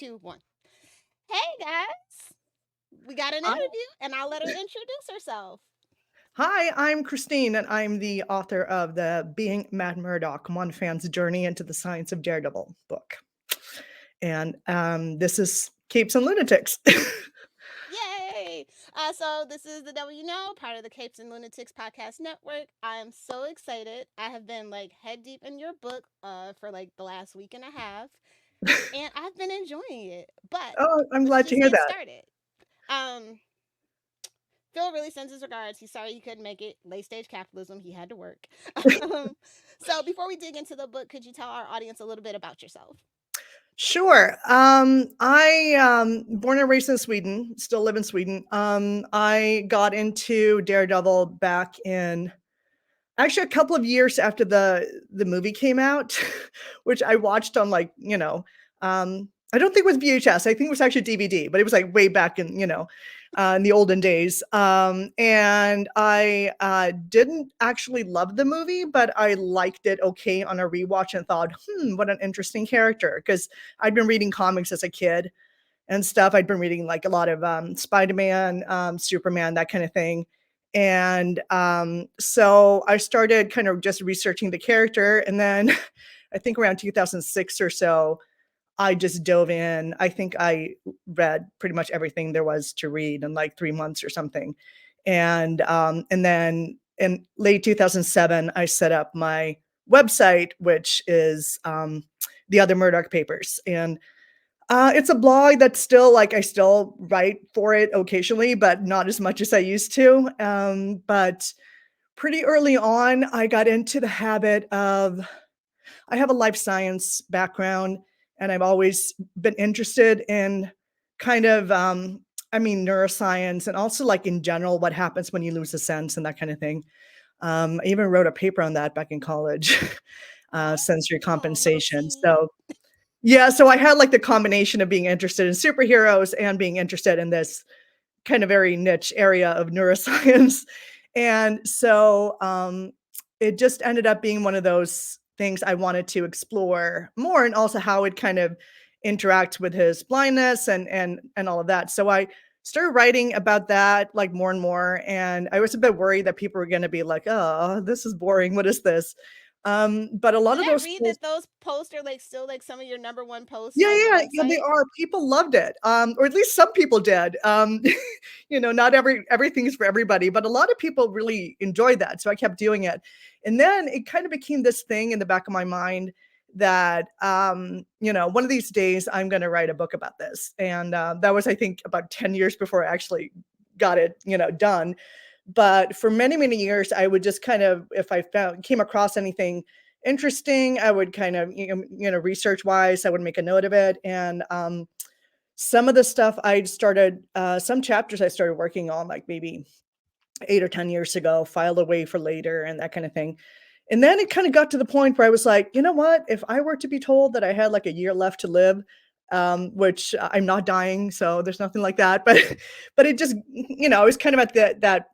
two, one. Hey guys, we got an Hi, interview, and I'll let her introduce herself. hi, I'm Christine, and I'm the author of the Being Mad Murdock, One Fan's Journey into the Science of Daredevil book. And this is Capes and Lunatics. Yay! So this is the Devil You Know, part of the Capes and Lunatics podcast network. I am so excited. I have been like head deep in your book for like the last week and a half, and I've been enjoying it. But Oh, I'm let's glad to just hear get that. started. Um, Phil really sends his regards. He's sorry he couldn't make it. Late stage capitalism. He had to work. So before we dig into the book, could you tell our audience a little bit about yourself? Sure. I born and raised in Sweden, still live in Sweden. I got into Daredevil back in actually a couple of years after the movie came out, which I watched on I don't think it was VHS. I think it was actually DVD, but it was like way back in the olden days. And I didn't actually love the movie, but I liked it okay on a rewatch and thought, what an interesting character. Because I'd been reading comics as a kid and stuff. I'd been reading like a lot of Spider-Man, Superman, that kind of thing. And so I started kind of just researching the character. And then I think around 2006 or so, I just dove in. I think I read pretty much everything there was to read in like 3 months or something. And then in late 2007, I set up my website, which is the Other Murdoch Papers. And it's a blog that's still like I still write for it occasionally, but not as much as I used to. But pretty early on, I got into the habit of I have a life science background, and I've always been interested in kind of neuroscience and also like in general what happens when you lose a sense and that kind of thing. I even wrote a paper on that back in college, sensory Oh, little compensation. tea. So yeah, so I had like the combination of being interested in superheroes and being interested in this kind of very niche area of neuroscience. And so it just ended up being one of those things I wanted to explore more, and also how it kind of interacts with his blindness and all of that. So I started writing about that like more and more. And I was a bit worried that people were going to be like, oh, this is boring. What is this? But a lot Did of I those read that those posts are like still like some of your number one posts yeah, on your yeah, they website? are. People loved it, or at least some people did. Not everything is for everybody, but a lot of people really enjoyed that, so I kept doing it. And then it kind of became this thing in the back of my mind that, one of these days I'm going to write a book about this. And that was, I think, about 10 years before I actually got it, done. But for many, many years, I would just kind of, if I came across anything interesting, I would kind of research wise I would make a note of it. And some of the stuff I started some chapters I started working on like maybe 8 or 10 years ago, filed away for later and that kind of thing. And then it kind of got to the point where I was like, you know what, if I were to be told that I had like a year left to live, which I'm not dying, so there's nothing like that, but but it just I was kind of at that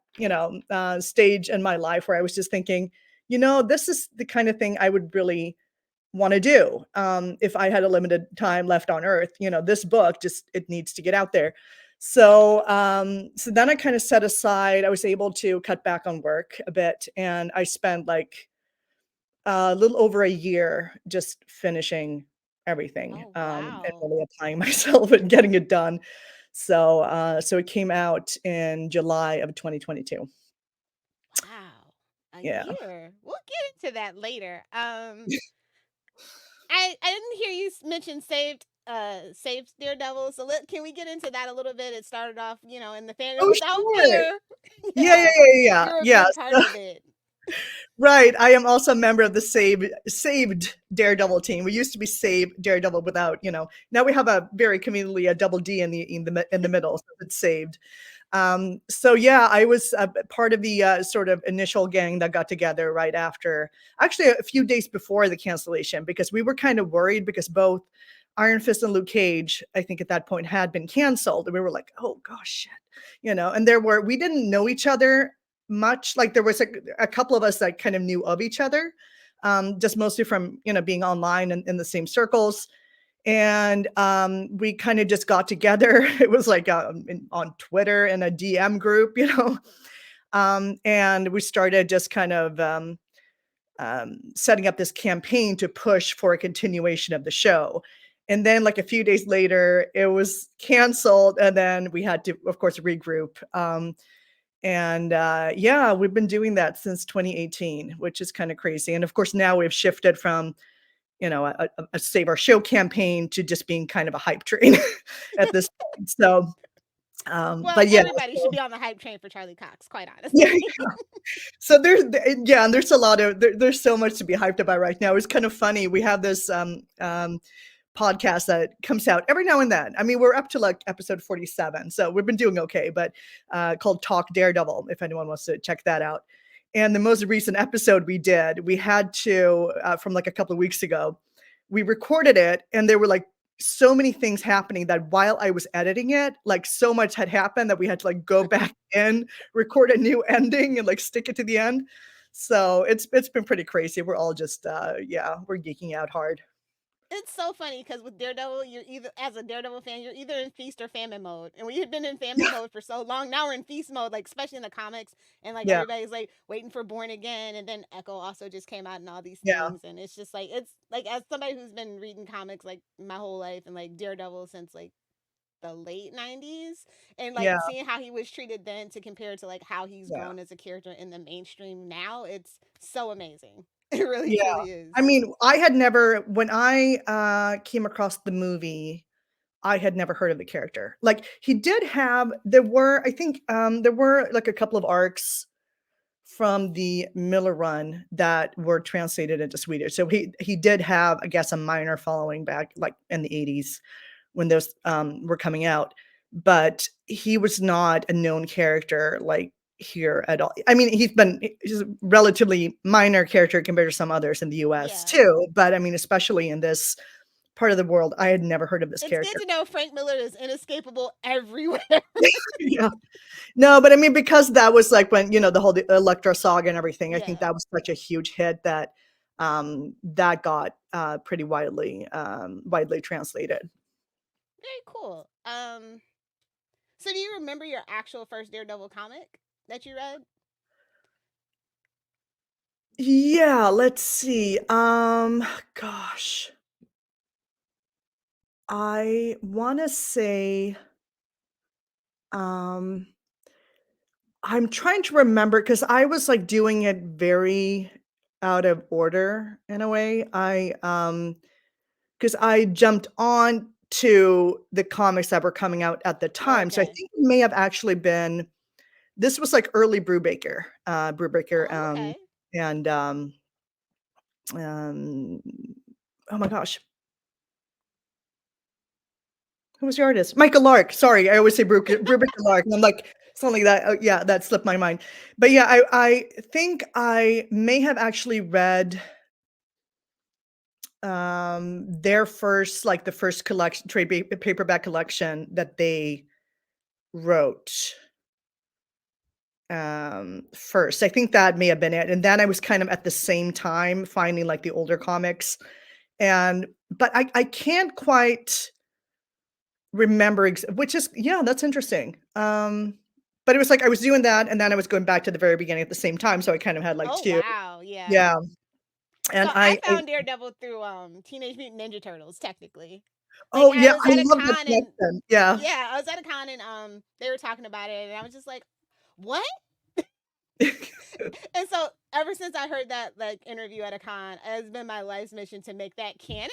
stage in my life where I was just thinking, this is the kind of thing I would really want to do if I had a limited time left on earth. This book just it needs to get out there. So then I kind of set aside, I was able to cut back on work a bit, and I spent like a little over a year just finishing everything, Oh and wow. really applying myself and getting it done. So it came out in July of 2022. Wow. A Yeah. year. We'll get into that later. I didn't hear you mention saved Daredevil. So can we get into that a little bit? It started off, in the fandom Oh, without sure. fear. Yeah, yeah, Yeah. yeah, yeah, You're a yeah. big part of it. Right. I am also a member of the saved Daredevil team. We used to be saved Daredevil without, now we have a very conveniently a double D in the middle, so it's saved. So yeah, I was part of the sort of initial gang that got together right after, actually a few days before the cancellation, because we were kind of worried because both Iron Fist and Luke Cage, I think at that point had been canceled. And we were like, oh gosh, shit, and we didn't know each other much. Like there was a couple of us that kind of knew of each other, just mostly from, being online and in the same circles. And we kind of just got together. It was like on Twitter in a DM group, and we started just kind of setting up this campaign to push for a continuation of the show. And then, like a few days later, it was canceled, and then we had to, of course, regroup. And yeah, we've been doing that since 2018, which is kind of crazy. And of course, now we've shifted from a Save Our Show campaign to just being kind of a hype train at this point. So, Well, but yeah, everybody should be on the hype train for Charlie Cox, quite yeah. honestly. So yeah, and there's a lot of there's so much to be hyped about right now. It's kind of funny. We have this podcast that comes out every now and then. I mean, we're up to like episode 47, so we've been doing okay. But called Talk Daredevil, if anyone wants to check that out. And the most recent episode we did, we had to from like a couple of weeks ago, we recorded it, and there were like so many things happening that while I was editing it, like so much had happened that we had to like go back in, record a new ending, and like stick it to the end. So it's been pretty crazy. We're all just yeah, we're geeking out hard. It's so funny because with Daredevil, you're either, as a Daredevil fan, you're either in feast or famine mode. And we had been in famine mode for so long. Now we're in feast mode, like especially in the comics, and like Yeah, everybody's like waiting for Born Again, and then Echo also just came out and all these yeah, things, and it's just like it's like as somebody who's been reading comics like my whole life and like Daredevil since like the late 90s, and like yeah, seeing how he was treated then to compare to like how he's yeah. grown as a character in the mainstream now, it's so amazing. It really Yeah. truly is. I mean, I had never when I came across the movie, I had never heard of the character. Like he did have there were I think there were like a couple of arcs from the Miller run that were translated into Swedish. So he did have, I guess, a minor following back like in the 80s when those were coming out, but he was not a known character like here at all. I mean, he's a relatively minor character compared to some others in the US Yeah. too, but I mean, especially in this part of the world, I had never heard of this It's good character. to know Frank Miller is inescapable everywhere. Yeah. No, but I mean, because that was like when, the whole Electra saga and everything, I think Yeah. that was such a huge hit that that got pretty widely translated. Very cool. So do you remember your actual first Daredevil comic that you read? Yeah, let's see. Gosh. I want to say um I'm trying to remember because I was like doing it very out of order in a way. Because I jumped on to the comics that were coming out at the time. So I Okay. think it may have actually been this was like early Brubaker, Oh, okay. and um, oh my gosh, who was the artist? Michael Lark. Sorry, I always say Brubaker Lark, and I'm like something like that. Oh, yeah, that slipped my mind. But yeah, I think I may have actually read their first like the first collection paperback collection that they wrote first. I think that may have been it. And then I was kind of at the same time finding like the older comics. And but I can't quite remember which is yeah, that's interesting. But it was like I was doing that and then I was going back to the very beginning at the same time. So I kind of had like Oh two. wow, yeah. Yeah. So And I I found Daredevil through Teenage Mutant Ninja Turtles, technically. Like oh I yeah, was I at a love that con and connection. Yeah. yeah, I was at a con and they were talking about it and I was just like, "What?" And so ever since I heard that like interview at a con, it has been my life's mission to make that canon.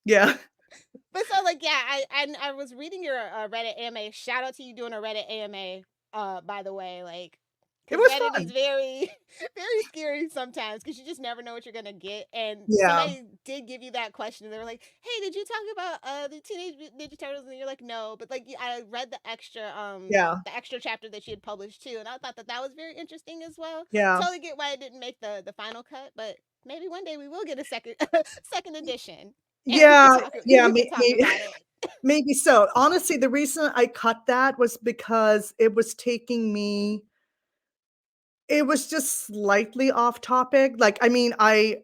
Yeah. But so like yeah, I was reading your Reddit AMA. Shout out to you doing a Reddit AMA. By the way, like It because was Reddit is fun. very very scary sometimes because you just never know what you're gonna get. And Yeah. somebody did give you that question, and they were like, "Hey, did you talk about the Teenage Mutant Ninja Turtles?" And you're like, "No," but like I read Yeah. the extra chapter that she had published too, and I thought that that was very interesting as well. Yeah. Totally get why it didn't make the final cut, but maybe one day we will get a second second edition and we can Yeah. talk Yeah. we can talk about it. Maybe so. Honestly, the reason I cut that was because it was taking me it was just slightly off topic. Like, I mean, I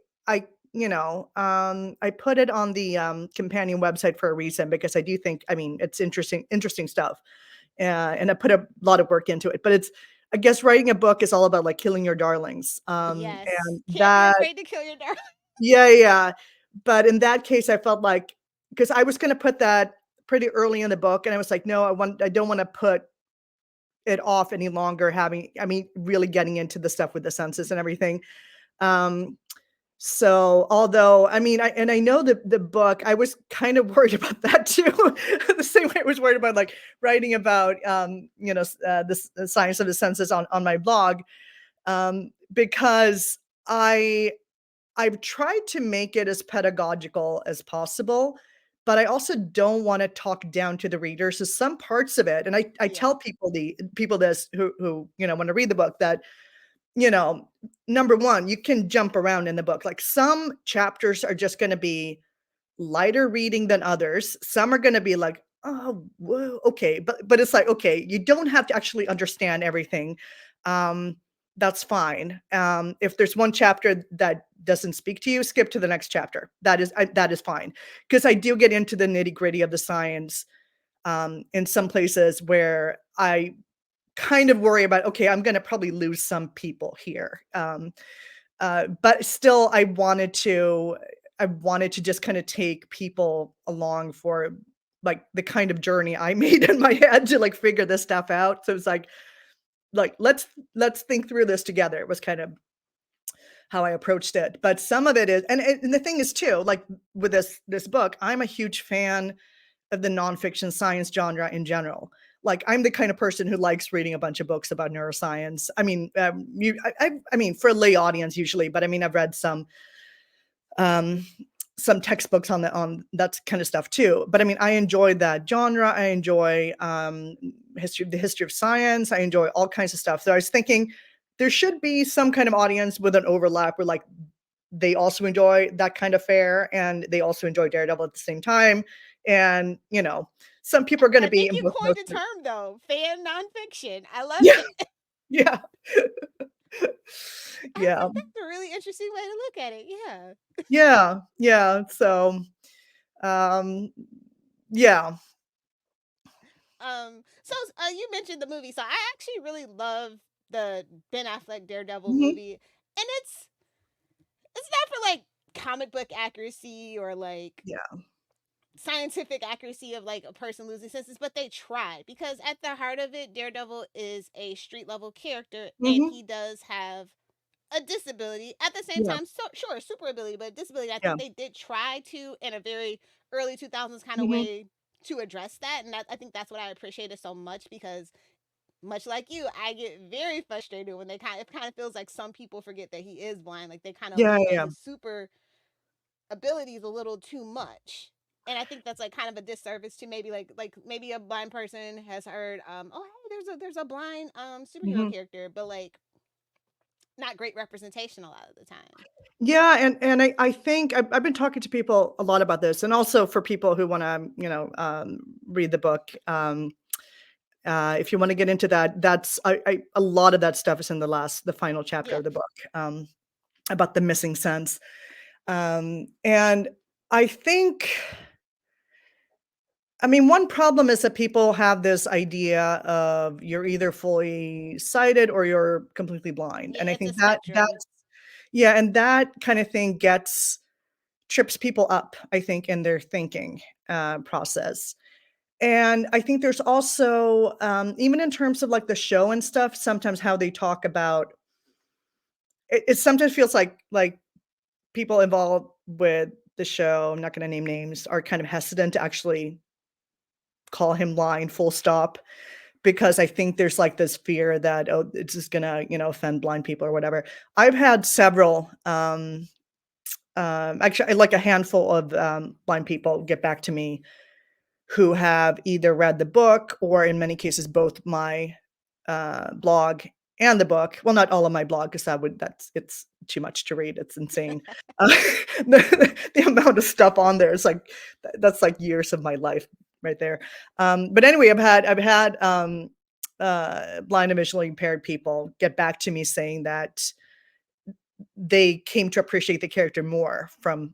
I put it on the companion website for a reason, because I do think, I mean, it's interesting stuff. And I put a lot of work into it, but I guess writing a book is all about like killing your darlings. Yes. And Can't be that, afraid to kill your dog. yeah, yeah. But in that case, I felt like, because I was going to put that pretty early in the book, and I was like, no, I don't want to put it off any longer, really getting into the stuff with the census and everything. Um, so although, I know the book, I was kind of worried about that too. The same way I was worried about like writing about, the science of the census on my blog, because I've tried to make it as pedagogical as possible, but I also don't want to talk down to the reader. So some parts of it, and I Yeah. tell people this who want to read the book, that, you know, number one, you can jump around in the book. Like, some chapters are just going to be lighter reading than others. Some are going to be like, oh, whoa, okay, but it's like, okay, you don't have to actually understand everything. Um, that's fine. If there's one chapter that doesn't speak to you, skip to the next chapter. That is fine, because I do get into the nitty gritty of the science in some places where I kind of worry about, okay, I'm going to probably lose some people here. But still, I wanted to just kind of take people along for like the kind of journey I made in my head to like figure this stuff out. So it's like let's think through this together. It was kind of how I approached it. But some of it is, and the thing is too, like with this book, I'm a huge fan of the nonfiction science genre in general. Like, I'm the kind of person who likes reading a bunch of books about neuroscience. For a lay audience usually, but I've read um, some textbooks on that kind of stuff too. But I enjoy that genre. I enjoy the history of science. I enjoy all kinds of stuff. So I was thinking there should be some kind of audience with an overlap where like they also enjoy that kind of fare, and they also enjoy Daredevil at the same time. And some people are going to I be think in you both coined modes. a term though, fan nonfiction. I love Yeah, it. yeah, I yeah, think that's a really interesting way to look at it. Yeah. yeah, yeah. So, um, yeah. So you mentioned the movie. So I actually really love the Ben Affleck Daredevil Mhm. movie, and it's not for like comic book accuracy or like Yeah. scientific accuracy of like a person losing senses, but they try because at the heart of it, Daredevil is a street level character, and Mhm. he does have a disability at the same Yeah. time. So sure, super ability, but disability. I Yeah. think they did try to in a very early 2000s kind of Mhm. way to address that, and I think that's what I appreciated so much because much like you, I get very frustrated when it kind of feels like some people forget that he is blind. Like they kind of Yeah, look at yeah. his super abilities a little too much. And I think that's like kind of a disservice to maybe maybe a blind person has heard oh hey there's a blind superhero Mhm. character, but like not great representation a lot of the time. Yeah, and I think I've been talking to people a lot about this, and also for people who wanna, read the book, if you wanna get into that, that's a lot of that stuff is in the final chapter Yeah. of the book, about the missing sense. And I think, one problem is that people have this idea of you're either fully sighted or you're completely blind, Yeah, and I it's a think that spectrum. that's yeah, and that kind of thing trips people up, I think, in their thinking process. And I think there's also, even in terms of like the show and stuff, sometimes how they talk about it sometimes feels like people involved with the show, I'm not going to name names, are kind of hesitant to actually call him blind, full stop, because I think there's like this fear that, oh, it's just gonna, offend blind people or whatever. I've had several, actually, like a handful of blind people get back to me who have either read the book or, in many cases, both my blog and the book. Well, not all of my blog, because it's too much to read. It's insane. Uh, the amount of stuff on there is like that's like years of my life right there. But anyway, I've had blind and visually impaired people get back to me saying that they came to appreciate the character more from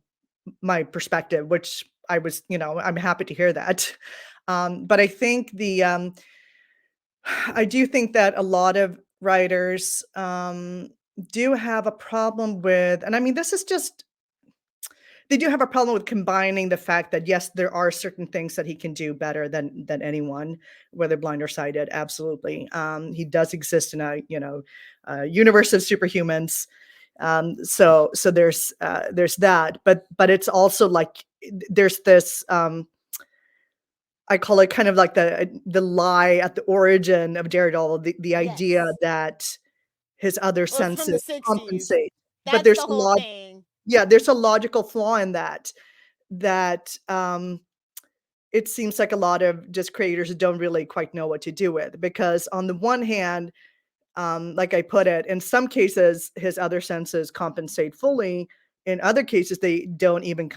my perspective, which I was, I'm happy to hear that. But I think I do think that a lot of writers do have a problem with, and I mean, this is just, they do have a problem with combining the fact that yes, there are certain things that he can do better than anyone, whether blind or sighted. Absolutely, he does exist in a universe of superhumans. So there's that, but it's also like there's this. I call it kind of like the lie at the origin of Daredevil, the idea Yes. that his other Or from the senses 60s. compensate. But That's the whole thing. there's a logical flaw in that it seems like a lot of just creators don't really quite know what to do with, because on the one hand, like I put it, in some cases his other senses compensate fully. In other cases, they don't even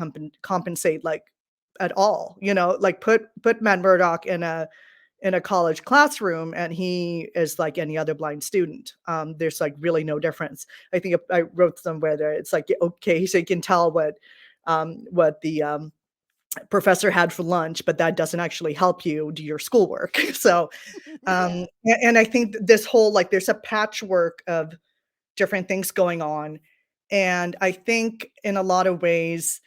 compensate like at all. Like put Matt Murdock in a college classroom and he is like any other blind student. There's like really no difference. I think I wrote somewhere that it's like, okay, so you can tell what the professor had for lunch, but that doesn't actually help you do your schoolwork. So Yeah. and I think this whole, like, there's a patchwork of different things going on. And I think in a lot of ways,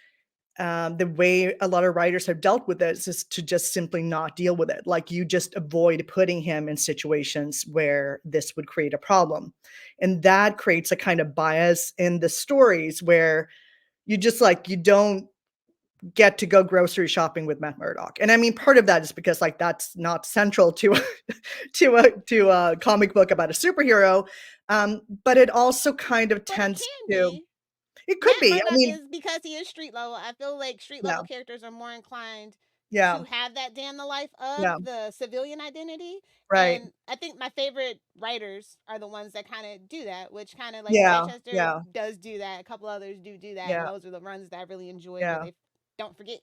the way a lot of writers have dealt with this is to just simply not deal with it. Like, you just avoid putting him in situations where this would create a problem. And that creates a kind of bias in the stories where you just like, you don't get to go grocery shopping with Matt Murdock. And I mean, part of that is because like that's not central to to a comic book about a superhero. But it also kind of But it tends can to, be. it could Matt be. I Murdock mean, is, because he is street level. I feel like street yeah, level characters are more inclined yeah, to have that damn the life yeah, of the civilian identity. right. And I think my favorite writers are the ones that kind of do that, which kind of like Yeah, Manchester yeah, does do that. A couple others do that. And yeah, those are the runs that I really enjoy where yeah. they don't forget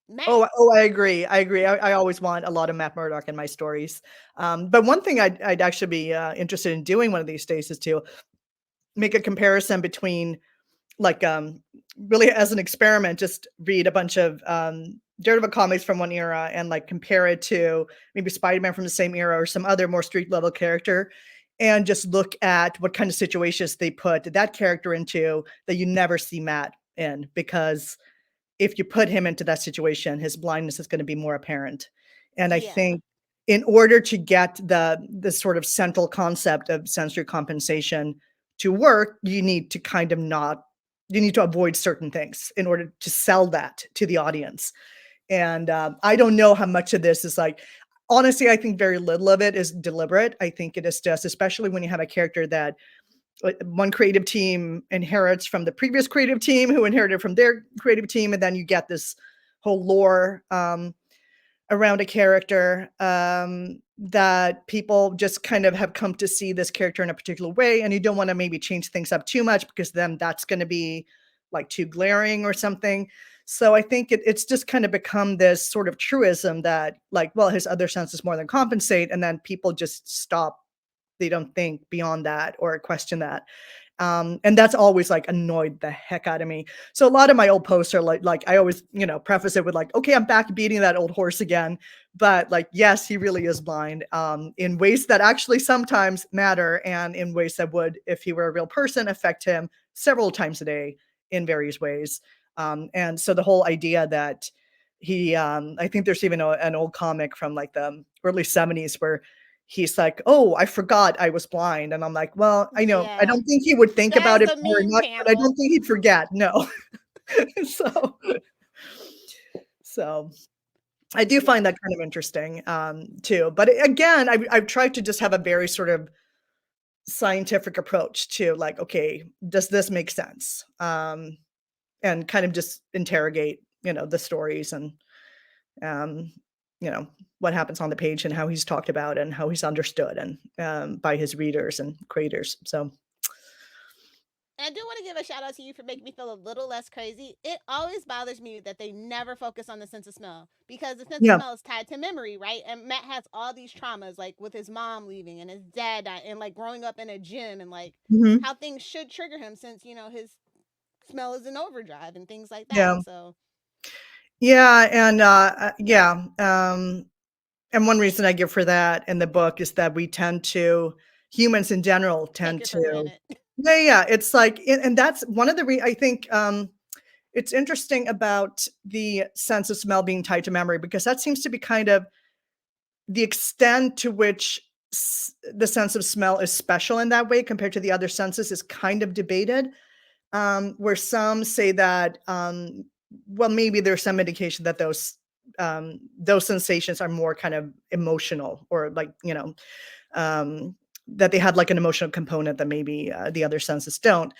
Matt. Oh, I agree. I agree. I always want a lot of Matt Murdock in my stories. But one thing I'd actually be interested in doing one of these days is to make a comparison between, like, really as an experiment, just read a bunch of Daredevil comics from one era and like compare it to maybe Spider-Man from the same era or some other more street level character, and just look at what kind of situations they put that character into that you never see Matt in. Because if you put him into that situation, his blindness is going to be more apparent. And I Yeah. think in order to get the sort of central concept of sensory compensation to work, you need to kind of not, you need to avoid certain things in order to sell that to the audience. And I don't know how much of this is like, honestly, I think very little of it is deliberate. I think it is just, especially when you have a character that one creative team inherits from the previous creative team who inherited from their creative team, and then you get this whole lore around a character, that people just kind of have come to see this character in a particular way, and you don't want to maybe change things up too much because then that's going to be like too glaring or something. So I think it's just kind of become this sort of truism that, like, well, his other senses more than compensate, and then people just stop. They don't think beyond that or question that. And that's always like annoyed the heck out of me. So a lot of my old posts are like I always, preface it with like, okay, I'm back beating that old horse again. But like, yes, he really is blind, in ways that actually sometimes matter, and in ways that would, if he were a real person, affect him several times a day in various ways. And so the whole idea that I think there's even an old comic from like the early 70s where he's like, "Oh, I forgot I was blind." And I'm like, "Well, I know, I Yeah. don't think he would think That about is it a very meme much, but I panel. don't think he'd forget." No. So so I do Yeah. find that kind of interesting, too. But again, I've tried to just have a very sort of scientific approach to like, okay, does this make sense? And kind of just interrogate, the stories and, um, what happens on the page and how he's talked about and how he's understood and by his readers and creators. So And I do want to give a shout out to you for making me feel a little less crazy. It always bothers me that they never focus on the sense of smell because the sense of Yeah. smell is tied to memory, right? And Matt has all these traumas, like with his mom leaving and his dad dying, and like growing up in a gym, and like Mhm. how things should trigger him since his smell is in overdrive and things like Yeah. that. So Yeah, and, yeah, and one reason I give for that in the book is that we tend to humans in general take tend it for to granted. yeah, yeah, it's like and that's one of the I think, it's interesting about the sense of smell being tied to memory because that seems to be kind of the extent to which the sense of smell is special in that way compared to the other senses is kind of debated. Where some say that, well, maybe there's some indication that those sensations are more kind of emotional or like, um, that they had like an emotional component that maybe the other senses don't.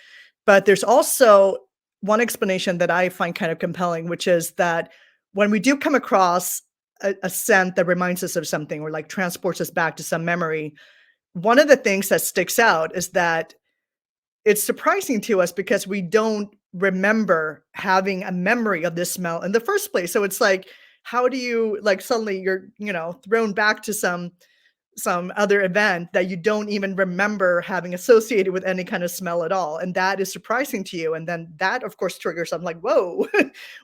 But there's also one explanation that I find kind of compelling, which is that when we do come across a scent that reminds us of something or like transports us back to some memory, one of the things that sticks out is that it's surprising to us because we don't remember having a memory of this smell in the first place. So it's like, how do you like suddenly you're, thrown back to some other event that you don't even remember having associated with any kind of smell at all. And that is surprising to you. And then that of course triggers something like, whoa,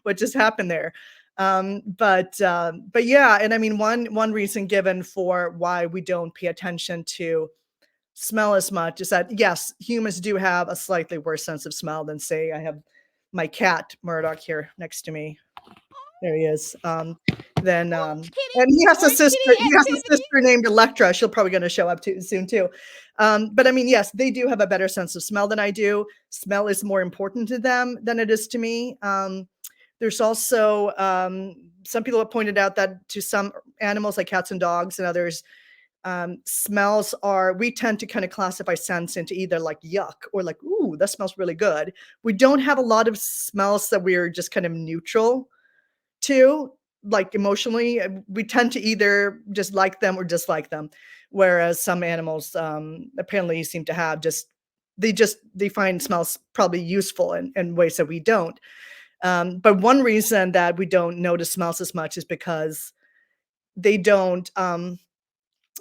what just happened there? But yeah, and I mean one reason given for why we don't pay attention to smell as much is that yes, humans do have a slightly worse sense of smell than say I have my cat Murdock here next to me. There he is. Then Orange and kitty, orange kitty he has a activity. sister named Electra. She'll probably gonna show up too soon too. But I mean, yes, they do have a better sense of smell than I do. Smell is more important to them than it is to me. There's also some people have pointed out that to some animals like cats and dogs and others, smells are we tend to kind of classify scents into either like yuck or like ooh that smells really good. We don't have a lot of smells that we're just kind of neutral to, like emotionally. We tend to either just like them or dislike them, whereas some animals apparently seem to have they find smells probably useful in ways that we don't. But one reason that we don't notice smells as much is because they don't um,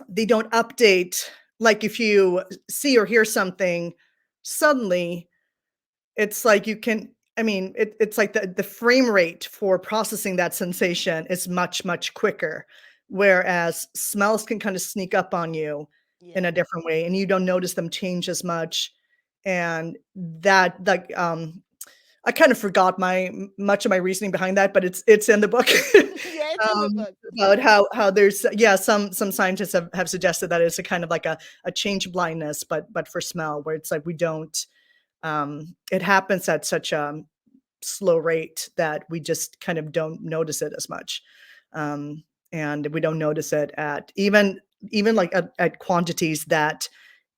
they don't update. Like if you see or hear something suddenly, it's like you can I mean, it's like the frame rate for processing that sensation is much, much quicker, whereas smells can kind of sneak up on you in a Yeah. different way, and you don't notice them change as much, and that like, I kind of forgot much of my reasoning behind that, but it's in the book. Yeah, it's in the book. About how there's yeah, some scientists have suggested that it's a kind of like a change blindness, but for smell, where it's like we don't, it happens at such a slow rate that we just kind of don't notice it as much. Um, and we don't notice it at even like at quantities that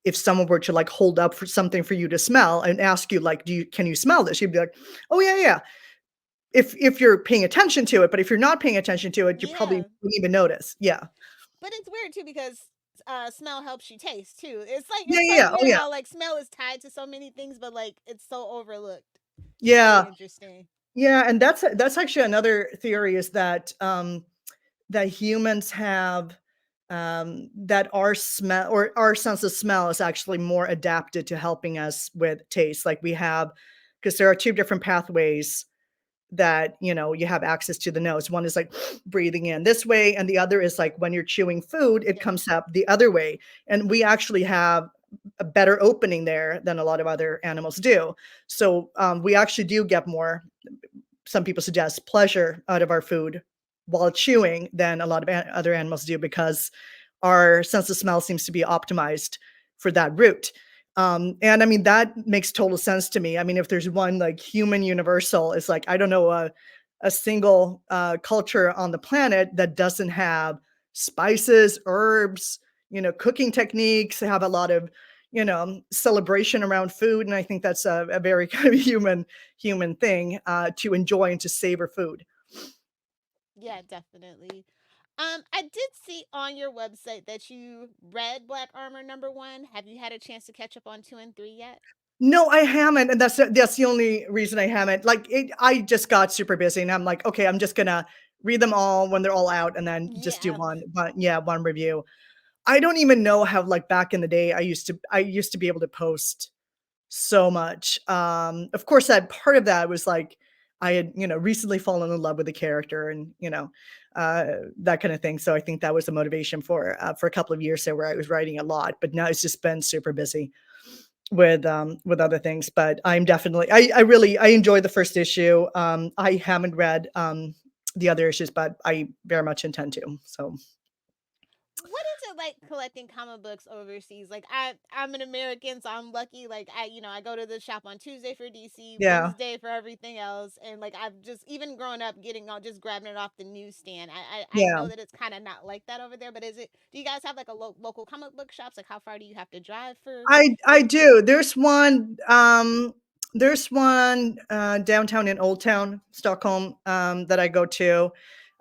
if someone were to like hold up for something for you to smell and ask you like, can you smell this? You'd be like, oh yeah, yeah. If you're paying attention to it, but if you're not paying attention to it, you probably Yeah. wouldn't even notice. Yeah. But it's weird too because smell helps you taste too. It's like Yeah, it's yeah, like yeah. Oh weird yeah. how like smell is tied to so many things, but like it's so overlooked. It's really Yeah. interesting. Yeah, and that's actually another theory is that that humans have that our smell or our sense of smell is actually more adapted to helping us with taste. Like we have because there are two different pathways that you have access to the nose. One is like breathing in this way, and the other is like when you're chewing food, it Yeah. comes up the other way. And we actually have a better opening there than a lot of other animals do. So we actually do get more, some people suggest, pleasure out of our food while chewing than a lot of other animals do because our sense of smell seems to be optimized for that route. And I mean, that makes total sense to me. I mean, if there's one like human universal, it's like, I don't know, a single culture on the planet that doesn't have spices, herbs, cooking techniques, have a lot of, celebration around food. And I think that's a very kind of human thing to enjoy and to savor food. Yeah, definitely. I did see on your website that you read Black Armor #1. Have you had a chance to catch up on 2 and 3 yet? No, I haven't, and that's the only reason I haven't. Like, I just got super busy, and I'm like, okay, I'm just gonna read them all when they're all out, and then just do Yeah. one review. I don't even know how, like, back in the day, I used to be able to post so much. Of course, that part of that was like I had, recently fallen in love with the character, and uh, that kind of thing. So I think that was the motivation for a couple of years there, where I was writing a lot. But now it's just been super busy with other things. But I'm definitely I really I enjoyed the first issue. I haven't read the other issues, but I very much intend to. So What is it like collecting comic books overseas? Like I'm an American, so I'm lucky. Like I go to the shop on Tuesday for DC, yeah, Wednesday for everything else, and like I've just even growing up getting on just grabbing it off the newsstand. I yeah. know that it's kind of not like that over there, but is it? Do you guys have like a local comic book shops? Like how far do you have to drive for? I do. There's one downtown in Old Town, Stockholm, that I go to.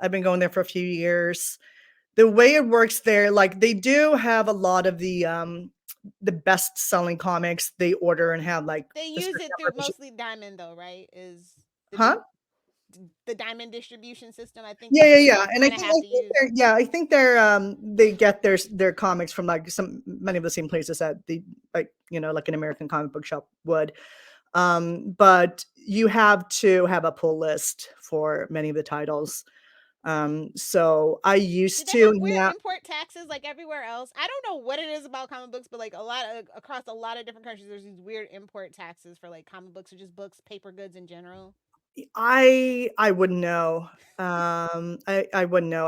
I've been going there for a few years. The way it works there, like, they do have a lot of the best-selling comics they order and have, like, They the use special it through edition. mostly Diamond though, right? Is the Huh? the Diamond distribution system? I think Yeah, that's yeah, what yeah, you and I kind of think have I to think use. they're yeah, I think they get their comics from, like, many of the same places that like an American comic book shop would. But you have to have a pull list for many of the titles. So I Do used they to have weird now. import taxes like everywhere else? I don't know what it is about comic books, but like a lot of across a lot of different countries, there's these weird import taxes for like comic books or just books, paper goods in general. I wouldn't know. I wouldn't know.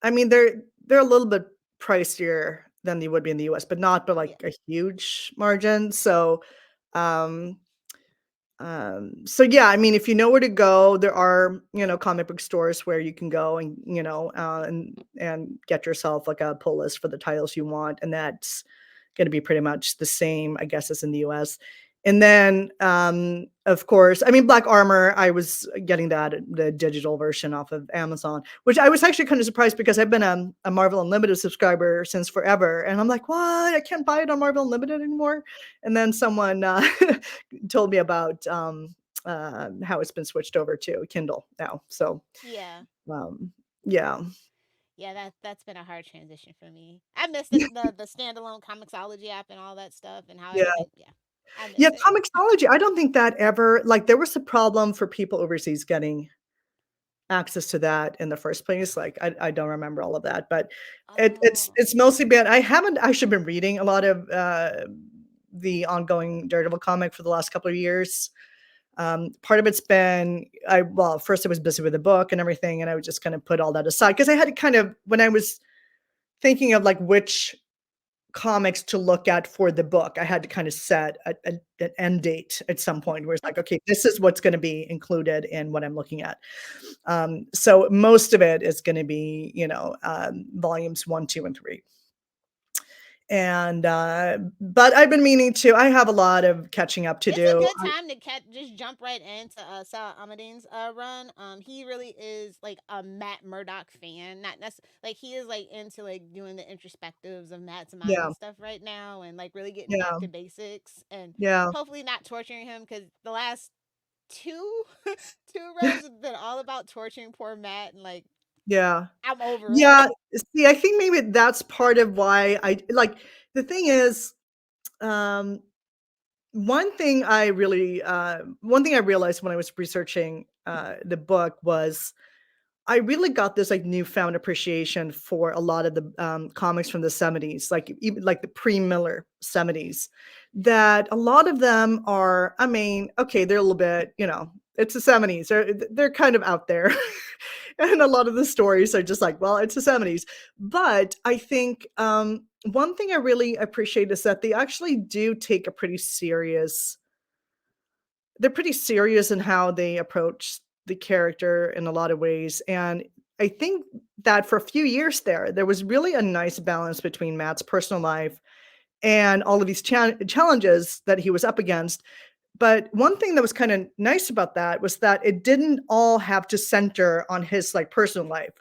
I mean, they're a little bit pricier than they would be in the US, but not by Yeah. like a huge margin. Um, so yeah, I mean, if you know where to go, there are, comic book stores where you can go and, and get yourself like a pull list for the titles you want. And that's going to be pretty much the same, I guess, as in the US. And then, of course, I mean, Black Armor, I was getting the digital version off of Amazon, which I was actually kind of surprised because I've been a Marvel Unlimited subscriber since forever. And I'm like, what? I can't buy it on Marvel Unlimited anymore. And then someone told me about how it's been switched over to Kindle now. So, Yeah. um, yeah. Yeah, that's been a hard transition for me. I miss the standalone Comixology app and all that stuff and how Yeah. everything. Yeah, I Yeah, miss it. Comixology, I don't think that ever like, there was a problem for people overseas getting access to that in the first place. Like, I don't remember all of that, but it's Oh, it's mostly been I haven't actually been reading a lot of, the ongoing Daredevil comic for the last couple of years. Part of it's been first I was busy with the book and everything, and I would just kind of put all that aside because I had to kind of when I was thinking of, like, which comics to look at for the book, I had to kind of set an end date at some point where it's like, okay. okay, this is what's going to be included in what I'm looking at. So most of it is going to be, volumes 1, 2, and 3. And but I've been meaning to. I have a lot of catching up to It's a do. good time to just jump right into Sal Amadine's run. He really is like a Matt Murdock fan. Not necessarily like he is like into like doing the introspectives of Matt's mind Yeah, and stuff right now, and like really getting back yeah, to basics and yeah, hopefully not torturing him because the last two two runs have been all about torturing poor Matt and like yeah, I'm over yeah. it. See, I think maybe that's part of why I like. The thing is, um, one thing I realized when I was researching the book was I really got this like newfound appreciation for a lot of the comics from the 70s, like even like the pre-Miller 70s, that a lot of them are, I mean, okay, they're a little bit, it's the 70s. They're kind of out there. And a lot of the stories are just like, well, it's the 70s. But I think one thing I really appreciate is that they actually do take a they're pretty serious in how they approach the character in a lot of ways. And I think that for a few years there was really a nice balance between Matt's personal life and all of these challenges that he was up against. But one thing that was kind of nice about that was that it didn't all have to center on his like personal life.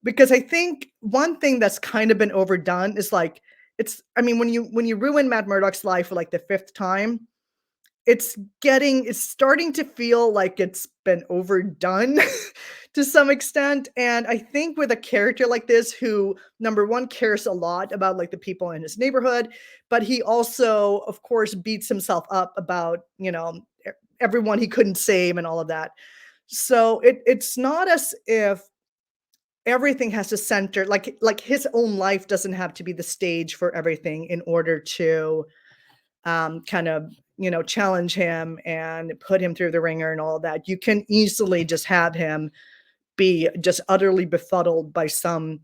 Because I think one thing that's kind of been overdone is like it's, I mean, when you ruin Matt Murdock's life for like the fifth time, it's starting to feel like it's been overdone to some extent. And I think with a character like this, who number one cares a lot about like the people in his neighborhood, but he also, of course, beats himself up about, everyone he couldn't save and all of that. So it's not as if everything has to center, like his own life doesn't have to be the stage for everything in order to kind of, challenge him and put him through the ringer and all of that. You can easily just have him be just utterly befuddled by some,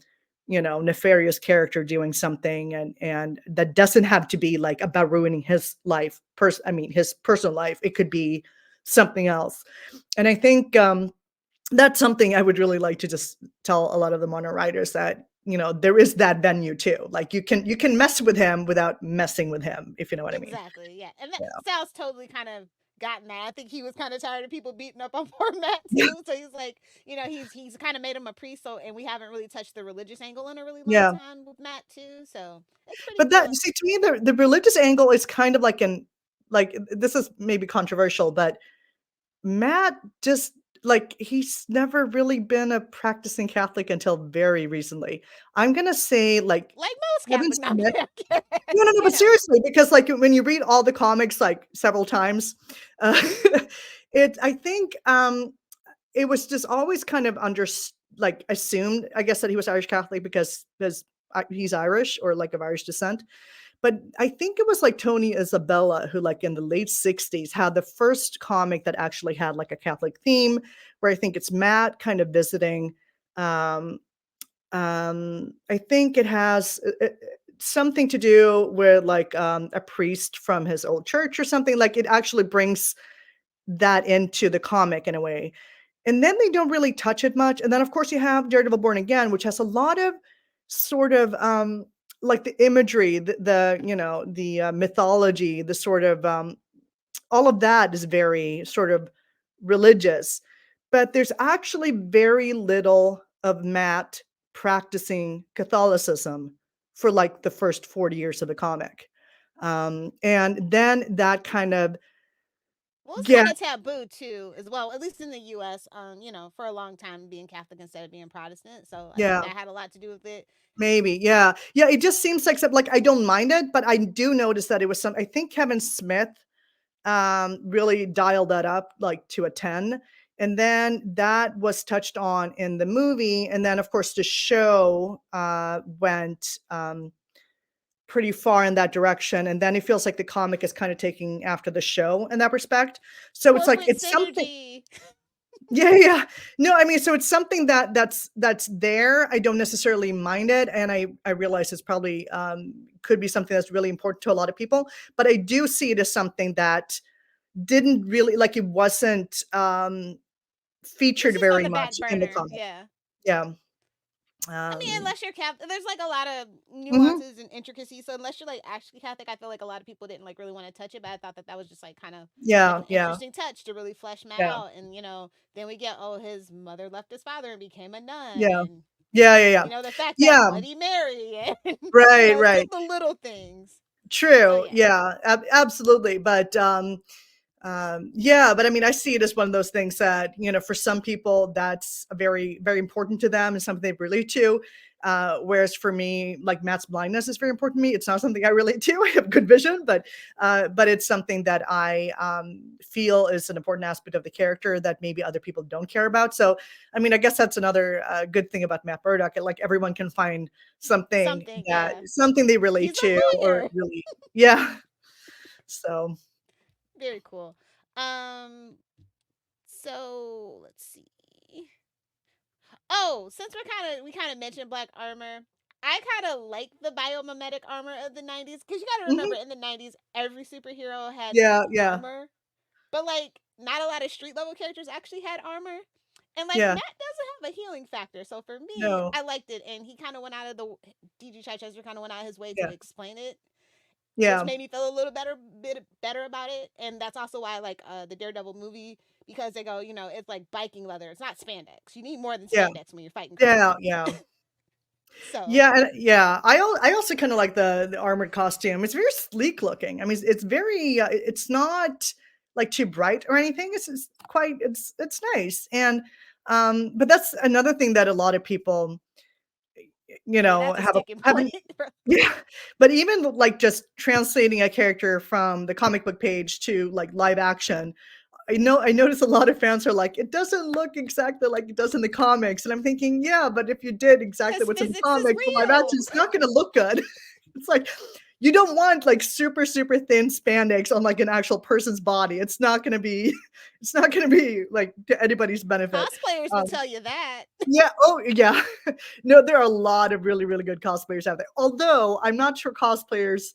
nefarious character doing something, and that doesn't have to be like about ruining his life. His personal life. It could be something else. And I think that's something I would really like to just tell a lot of the mono writers, that there is that venue too. Like you can mess with him without messing with him, if you know what I mean. Exactly. Yeah, and that Yeah. Sal's totally kind of gotten that. I think he was kind of tired of people beating up on poor Matt Yeah. too. So he's like, he's kind of made him a priest. So, and we haven't really touched the religious angle in a really long Yeah. time with Matt too. So it's pretty But that, cool. see, to me, the religious angle is kind of like, this is maybe controversial, but Matt just, like, he's never really been a practicing Catholic until very recently. I'm gonna say, like, Like most Kevin Catholic, not Smith. kidding. No, no, no, but seriously, because, like, when you read all the comics, like, several times, uh, I think, it was just always kind of like, assumed, I guess, that he was Irish Catholic because he's Irish or, like, of Irish descent. But I think it was like Tony Isabella who, like, in the late 60s, had the first comic that actually had like a Catholic theme, where I think it's Matt kind of visiting. Um, I think it has something to do with like a priest from his old church or something. Like, it actually brings that into the comic in a way. And then they don't really touch it much. And then, of course, you have Daredevil Born Again, which has a lot of sort of like the imagery, the mythology, the sort of all of that is very sort of religious. But there's actually very little of Matt practicing Catholicism for like the first 40 years of the comic. And then that kind of, Well, it's yeah, kind of taboo too, as well. At least in the U.S., for a long time being Catholic instead of being Protestant. So I think yeah. that had a lot to do with it. Maybe, yeah. Yeah, it just seems like I don't mind it, but I do notice that it was I think Kevin Smith really dialed that up like to a 10. And then that was touched on in the movie. And then, of course, the show went pretty far in that direction. And then it feels like the comic is kind of taking after the show in that respect. So it's like Corporate it's something. synergy. Yeah, yeah. No, I mean, so it's something that's there. I don't necessarily mind it, and I realize it's probably could be something that's really important to a lot of people. But I do see it as something that didn't really, like, it wasn't It's featured just on very the much back in the burner. comic. Yeah. Yeah. I mean, Um, unless you're Catholic, there's like a lot of mhm. nuances and intricacies. So unless you're like actually Catholic, I feel like a lot of people didn't like really want to touch it. But I thought that that was just like kind of like Yeah, an yeah, interesting touch to really flesh Matt yeah, out. And then we get, oh, his mother left his father and became a nun, yeah, and yeah, yeah, yeah, the fact that yeah. Bloody Mary, and Right, it's just right. the little things. So True. yeah. Yeah, absolutely. But yeah, but I mean, I see it as one of those things that, for some people that's a very, very important to them and something they relate to. Whereas for me, like, Matt's blindness is very important to me. It's not something I relate to. I have good vision, but it's something that I feel is an important aspect of the character that maybe other people don't care about. So, I mean, I guess that's another good thing about Matt Murdock. Like, everyone can find Something, yeah. something they relate He's to, a or lawyer. really, yeah. So, Very cool. Um, so let's see. Oh, since we kind of mentioned black armor, I kind of like the biomimetic armor of the 90s, because you got to remember, mhm. in the 90s every superhero had Yeah, yeah, armor, but like not a lot of street level characters actually had armor. And like yeah. Matt doesn't have a healing factor, so for me, No, I liked it, and he kind of went out of the DG Chichester kind of went out of his way to yeah, explain it, which yeah, made me feel a little bit better about it. And that's also why I like the Daredevil movie, because they go, it's like biking leather. It's not spandex. You need more than yeah, spandex when you're fighting crime. yeah, yeah. So Yeah. I also kind of like the armored costume. It's very sleek looking. I mean, it's very. It's not like too bright or anything. It's quite. It's nice. And but that's another thing that a lot of people, yeah, that's a have a sticking point. haven't. Yeah, but even like just translating a character from the comic book page to like live action, I notice a lot of fans are like, it doesn't look exactly like it does in the comics. And I'm thinking, yeah, but if you did exactly Because what's in the physics is comics, the live action, real. it's not going to look good. It's like, you don't want like super, super thin spandex on like an actual person's body. It's not going to be, it's not going to be like to anybody's benefit. Cosplayers will Um, tell you that. yeah. Oh, yeah. No, there are a lot of really, really good cosplayers out there. Although I'm not sure cosplayers,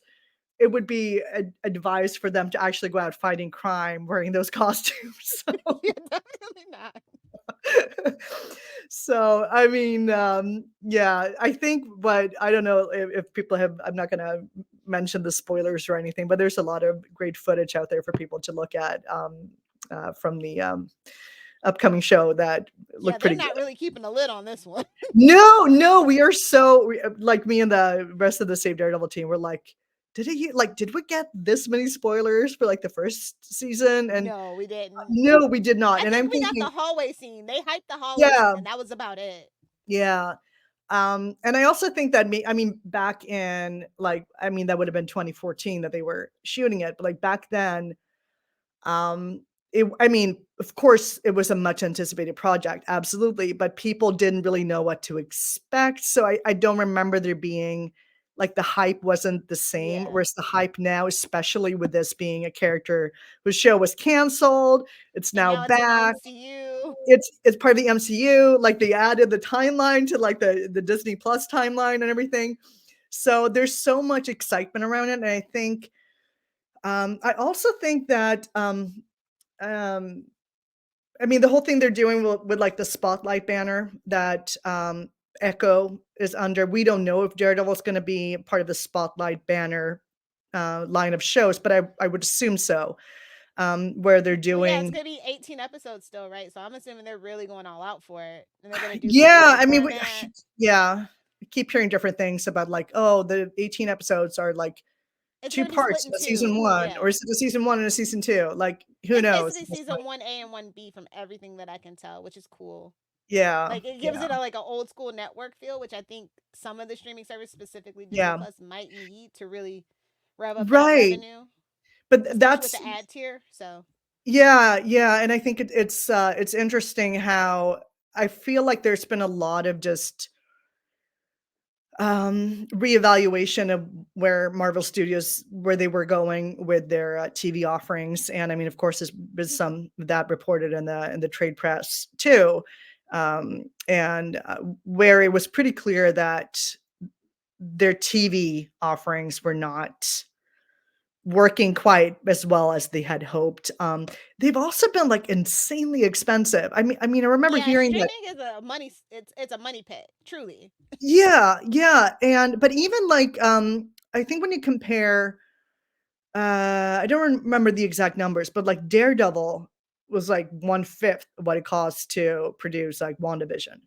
it would be advised for them to actually go out fighting crime wearing those costumes. So, Yeah, definitely not. so I mean, yeah, I think, but I don't know if people have. I'm not going to mention the spoilers or anything, but there's a lot of great footage out there for people to look at from the upcoming show that Yeah, look they're pretty good. not really keeping a lid on this one. No, we are like me and the rest of the Save Daredevil team. We're like, did we get this many spoilers for like the first season? And No, we didn't. no, we did not. I And think I'm we got thinking, the hallway scene. They hyped the hallway yeah, scene, and that was about it. yeah. And I also think that I mean, back in like, I mean, that would have been 2014 that they were shooting it, but like back then, um, I mean, of course, it was a much anticipated project, absolutely, but people didn't really know what to expect. So I don't remember there being like the hype wasn't the same. Yeah. Whereas the hype now, especially with this being a character whose show was canceled, it's And now now it's in the back. MCU. It's part of the MCU. Like they added the timeline to like the Disney Plus timeline and everything. So there's so much excitement around it, and I think I also think that um, I mean, the whole thing they're doing with like the spotlight banner that Echo is under. We don't know if Daredevil is going to be part of the spotlight banner line of shows, but I would assume so. Where they're Well, yeah, it's doing, gonna be 18 episodes still, right? So I'm assuming they're really going all out for it, and they're gonna do the yeah. weekly I mean, format. yeah. I keep hearing different things about like, oh, the 18 episodes are like It's two gonna be split parts in of a season two. one, or Yeah, is it a season one and a season two? Like, who it's knows basically at this season point? 1A and 1B from everything that I can tell, which is cool. Yeah, Like it gives yeah, it a like an old school network feel, which I think some of the streaming service, specifically Disney yeah. Plus, might need to really rev up that Right. revenue, But especially with that's the ad tier. So yeah, and I think it's interesting how I feel like there's been a lot of just reevaluation of where Marvel Studios where they were going with their TV offerings, and I mean, of course, there's been some of that reported in the trade press too, and where it was pretty clear that their TV offerings were not working quite as well as they had hoped. They've also been like insanely expensive. I remember yeah, hearing that. streaming is a money. It's a money pit, truly. Yeah, and but even like I think when you compare, I don't remember the exact numbers, but like Daredevil was like 1/5 what it costs to produce like WandaVision.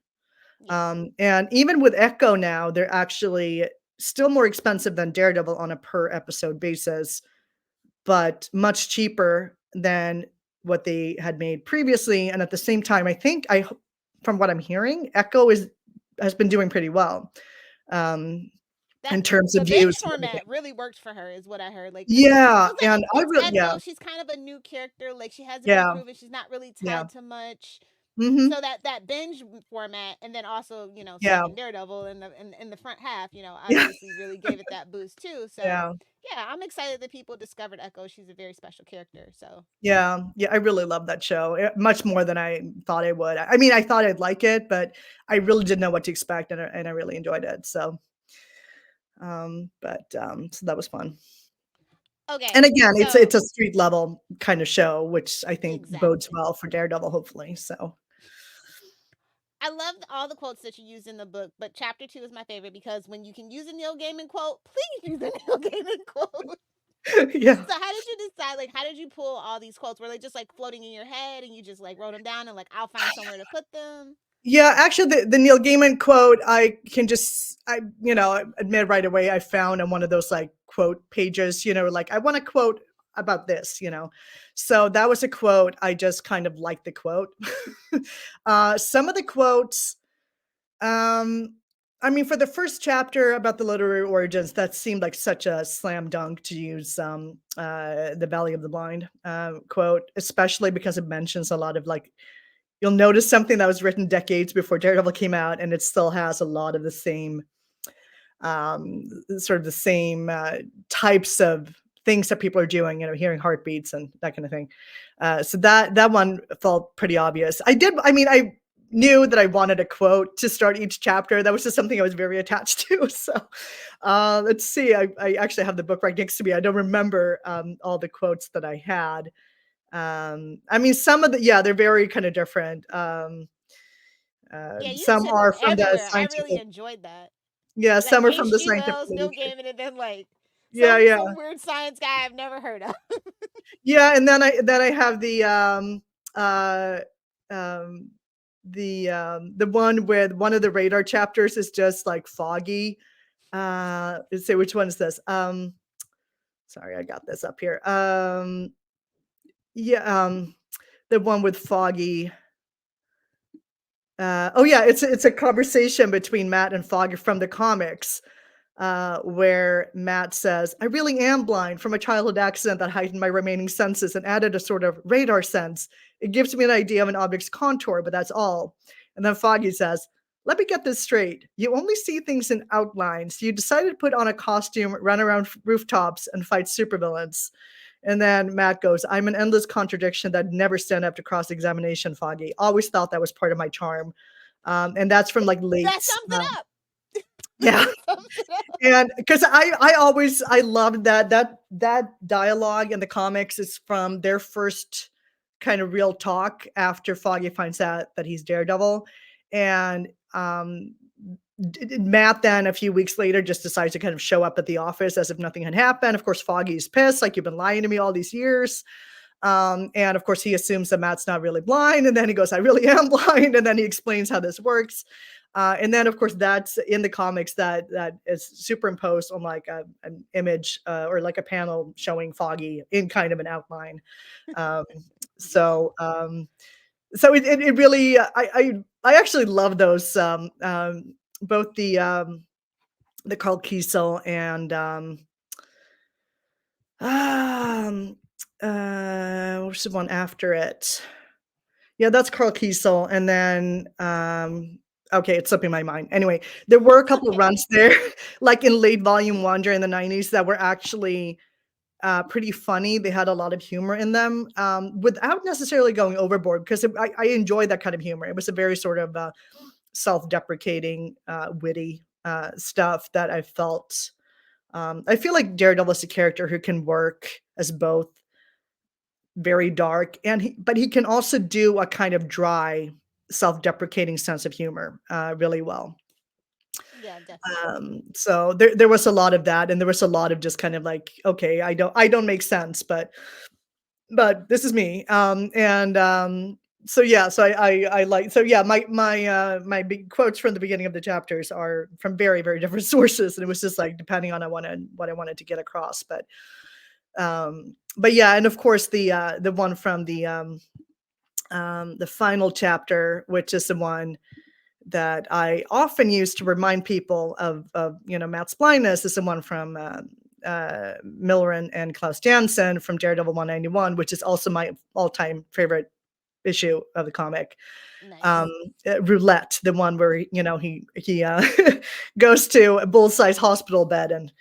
Yeah, And even with Echo now, they're actually still more expensive than Daredevil on a per episode basis, but much cheaper than what they had made previously. And at the same time, I think from what I'm hearing, Echo has been doing pretty well um, that in terms of the binge views and everything. format really worked for her, is what I heard. Like, Yeah, cause like and I it's really, yeah, Echo. She's kind of a new character. Like she hasn't been yeah, proven. She's not really yeah, tied to much. hmm, So that binge format, and then also yeah, sticking Daredevil in the front half, yeah, obviously really gave it that boost too. So yeah, yeah, I'm excited that people discovered Echo. She's a very special character. So yeah. I really love that show much more than I thought I would. I mean, I thought I'd like it, but I really didn't know what to expect, and I really enjoyed it. So, so that was fun. And okay, again, so it's a street level kind of show, which I think bodes exactly. well for Daredevil, hopefully. So I love all the quotes that you used in the book, but chapter 2 is my favorite because when you can use a Neil Gaiman quote, please use a Neil Gaiman quote. yeah. So how did you decide? Like, how did you pull all these quotes? Were they just like floating in your head, and you just like wrote them down, and like I'll find somewhere to put them? Yeah, actually, the Neil Gaiman quote, I can just I, admit right away, I found on one of those like quote pages, like I want to quote about this, So that was a quote. I just kind of liked the quote. Some of the quotes, um, I mean, for the first chapter about the literary origins, that seemed like such a slam dunk to use the Valley of the Blind quote, especially because it mentions a lot of like, you'll notice something that was written decades before Daredevil came out, and it still has a lot of the same sort of the same types of things that people are doing, hearing heartbeats and that kind of thing. So that one felt pretty obvious. I knew that I wanted a quote to start each chapter. That was just something I was very attached to. So let's see. I actually have the book right next to me. I don't remember all the quotes that I had. I mean, some of they're very kind of different. Yeah, you Some said are them from the everywhere. I really scientific. enjoyed that. Yeah, Like some are from the H.G. scientific Wells, Neil literature. Gaiman, and then like Yeah, some yeah. some weird science guy I've never heard of. Yeah, and then I have uh um the one with one of the radar chapters is just like foggy. Let's see, which one is this? Sorry, I got this up here. Yeah, the one with foggy. Oh yeah, it's a conversation between Matt and Foggy from the comics, where Matt says, "I really am blind from a childhood accident that heightened my remaining senses and added a sort of radar sense. It gives me an idea of an object's contour, but that's all." And then Foggy says, "Let me get this straight. You only see things in outlines. You decided to put on a costume, run around rooftops, and fight supervillains." And then Matt goes, "I'm an endless contradiction that never stand up to cross examination, Foggy. Always thought that was part of my charm." And that's from like late. That sums it up. Yeah. That sums it up. And because I loved that dialogue in the comics is from their first kind of real talk after Foggy finds out that he's Daredevil. And Matt then a few weeks later just decides to kind of show up at the office as if nothing had happened. Of course, Foggy's pissed, like, "You've been lying to me all these years." And of course, he assumes that Matt's not really blind. And then he goes, "I really am blind." And then he explains how this works. And then, of course, that's in the comics that is superimposed on like an image or like a panel showing Foggy in kind of an outline. Um, so it really I actually love those both the Carl Kiesel and um what's the one after it? Yeah, that's Carl Kiesel, and then, okay, it's slipping my mind. Anyway, there were a It's couple of okay. runs there, like in late volume 1 during the '90s that were actually, pretty funny. They had a lot of humor in them, without necessarily going overboard because I enjoy that kind of humor. It was a very sort of, self-deprecating, witty, stuff that I felt, I feel like Daredevil is a character who can work as both very dark and but he can also do a kind of dry self-deprecating sense of humor really well. Yeah, definitely. So there was a lot of that, and there was a lot of just kind of like, okay, I don't make sense, but this is me. And so yeah, so I like, so yeah, my big quotes from the beginning of the chapters are from very very different sources, and it was just like depending on what I wanted to get across. But yeah, and of course the one from the final chapter, which is the one that I often use to remind people of Matt's blindness, is the one from Miller and Klaus Janson from Daredevil 191, which is also my all-time favorite issue of the comic. Um, Nice. Roulette, the one where he goes to a bull-sized hospital bed and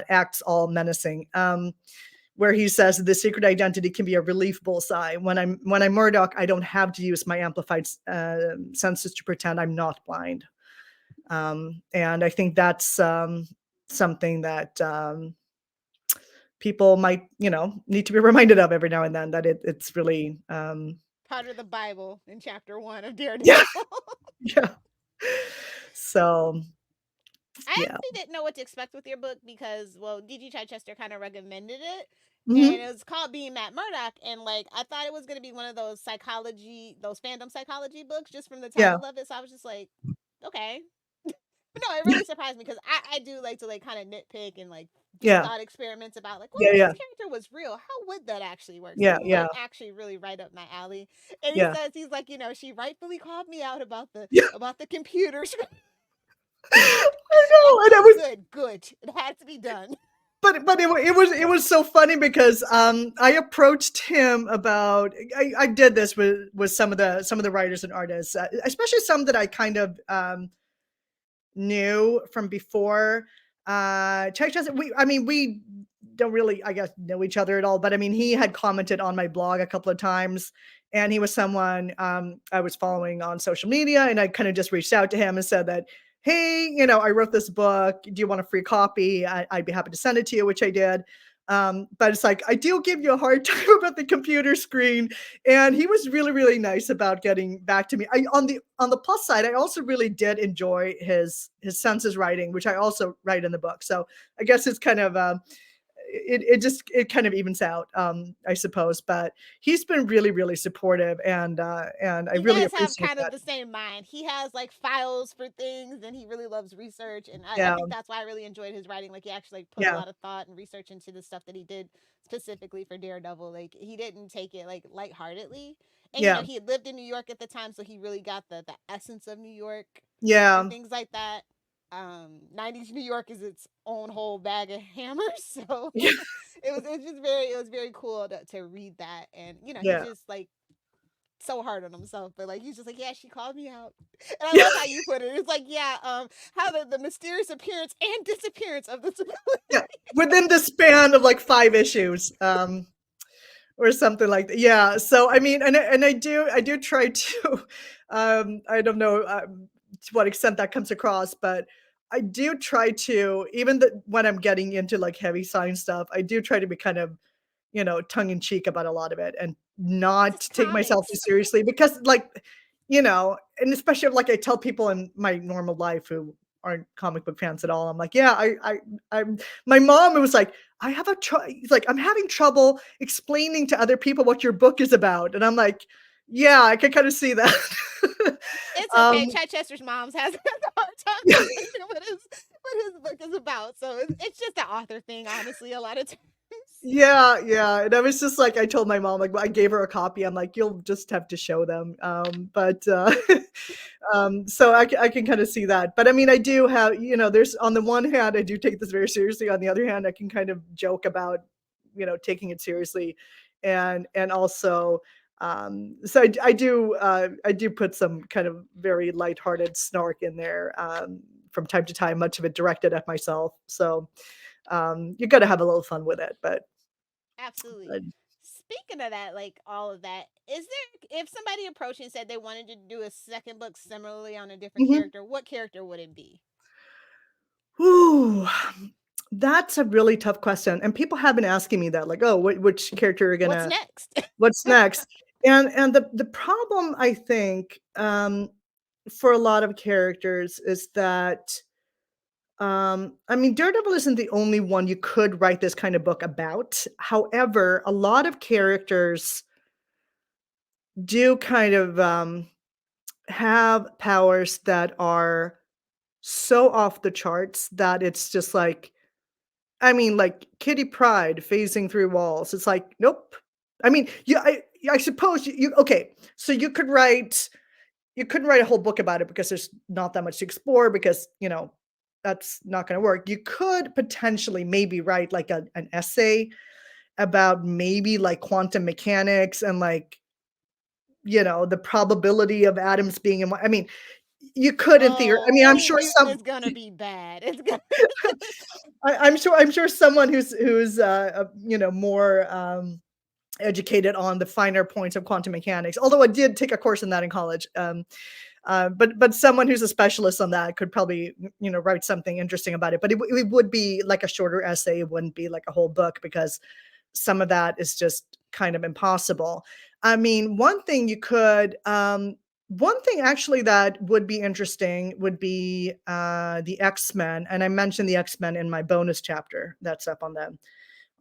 acts all menacing. Where he says the secret identity can be a relief bullseye. When I'm Murdock, I don't have to use my amplified senses to pretend I'm not blind. And I think that's something that people might need to be reminded of every now and then, that it's really Part of the Bible in chapter 1 of yeah, Daredevil. yeah. So I yeah. actually didn't know what to expect with your book because, well, DG Chichester kind of recommended it. And Mhm. it was called Being Matt Murdock. And, like, I thought it was going to be one of those psychology, those fandom psychology books just from the Yeah. title of it. So I was just like, okay. But no, it really surprised me because I do like to like kind of nitpick and like do Yeah. thought experiments about like, what Yeah, if yeah. this character was real? How would that actually work? So Yeah, this is yeah. like actually really right up my alley. And he Yeah. says he's like, she rightfully called me out Yeah. about the computers. I I'm know, and it like, was good. It had to be done. but it was so funny because I approached him about I did this with some of the writers and artists, especially some that I kind of knew from before. Chuck Johnson, we don't really, I guess, know each other at all, but I mean, he had commented on my blog a couple of times, and he was someone I was following on social media, and I kind of just reached out to him and said that, hey, I wrote this book. Do you want a free copy? I'd be happy to send it to you, which I did. But it's like, I do give you a hard time about the computer screen, and he was really, really nice about getting back to me. On the plus side, I also really did enjoy his senses writing, which I also write in the book. So I guess it's kind of it kind of evens out, I suppose. But he's been really, really supportive, and I He really does have appreciate kind of that. the same mind. He has like files for things and he really loves research. And I Yeah, think that's why I really enjoyed his writing. Like he actually like put a yeah, lot of thought and research into the stuff that he did specifically for Daredevil. Like he didn't take it like lightheartedly. And yeah, he had lived in New York at the time, so he really got the essence of New York and yeah, things like that. 90s New York is its own whole bag of hammers. So yeah, it was very cool to read that. And he's yeah. just like so hard on himself, but like he's just like, yeah, she called me out. And I Yeah, love how you put it. It's like, yeah, how the mysterious appearance and disappearance of this ability. yeah. Within the span of like 5 issues. Or something like that. Yeah. So I mean, and I do try to, I don't know to what extent that comes across, but I do try to, even when I'm getting into like heavy science stuff, I do try to be kind of, tongue in cheek about a lot of it and not Just take myself too comics. seriously because like, and especially like I tell people in my normal life who aren't comic book fans at all. I'm like, yeah, I'm my mom was like, I have like, I'm having trouble explaining to other people what your book is about. And I'm like, yeah, I can kind of see that. It's um, okay. Chichester's mom's has a hard time yeah, explaining what his book is about. So it's just an author thing, honestly, a lot of times. yeah, yeah. And I was just like, I told my mom, like, I gave her a copy. I'm like, you'll just have to show them. But so I can kind of see that. But I mean, I do have, there's on the one hand, I do take this very seriously. On the other hand, I can kind of joke about, taking it seriously, and also, so I do put some kind of very lighthearted snark in there, from time to time, much of it directed at myself. So you got to have a little fun with it. But Absolutely. uh, Speaking of that, like all of that, is there, if somebody approached you and said they wanted to do a second book similarly on a different mhm. character, what character would it be? Ooh, that's a really tough question, and people have been asking me that, like, "Oh, which character are you What's gonna next? what's next?" And the problem, I think, for a lot of characters is that, I mean, Daredevil isn't the only one you could write this kind of book about. However, a lot of characters do kind of, have powers that are so off the charts that it's just like, I mean, like Kitty Pride phasing through walls. It's like, nope. I mean, yeah, I suppose okay. So you couldn't write a whole book about it because there's not that much to explore because, that's not going to work. You could potentially maybe write like an essay about maybe like quantum mechanics and like, the probability of atoms being in one. I mean, you could in theory. I mean, I'm Oh, sure some it's gonna be bad. It's gonna. I'm sure someone who's more educated on the finer points of quantum mechanics. Although I did take a course in that in college. But someone who's a specialist on that could probably write something interesting about it. But it would be like a shorter essay. It wouldn't be like a whole book because some of that is just kind of impossible. I mean, one thing actually that would be interesting would be the X-Men, and I mentioned the X-Men in my bonus chapter that's up on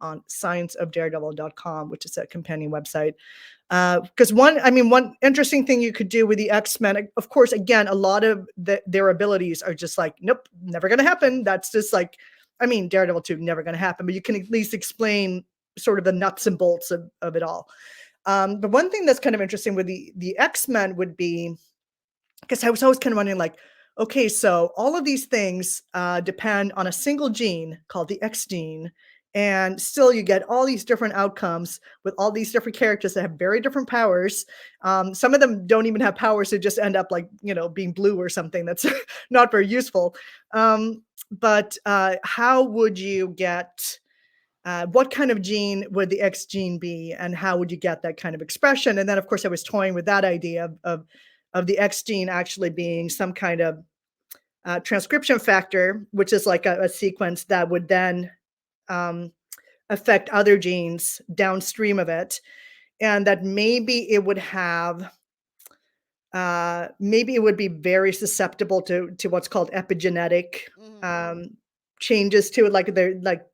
scienceofdaredevil.com, which is a companion website. Because one interesting thing you could do with the X-Men, of course, again, a lot of their abilities are just like, nope, never going to happen. That's just like, Daredevil 2, never going to happen, but you can at least explain sort of the nuts and bolts of it all. But one thing that's kind of interesting with the X-Men would be, because I was always kind of wondering, like, okay, so all of these things depend on a single gene called the X gene, and still you get all these different outcomes with all these different characters that have very different powers. Some of them don't even have powers; they just end up like being blue or something. That's not very useful. But how would you get? What kind of gene would the X gene be, and how would you get that kind of expression? And then, of course, I was toying with that idea of the X gene actually being some kind of transcription factor, which is like a sequence that would then affect other genes downstream of it, and that maybe it would have maybe it would be very susceptible to what's called epigenetic Mm-hmm. changes to it, like they're like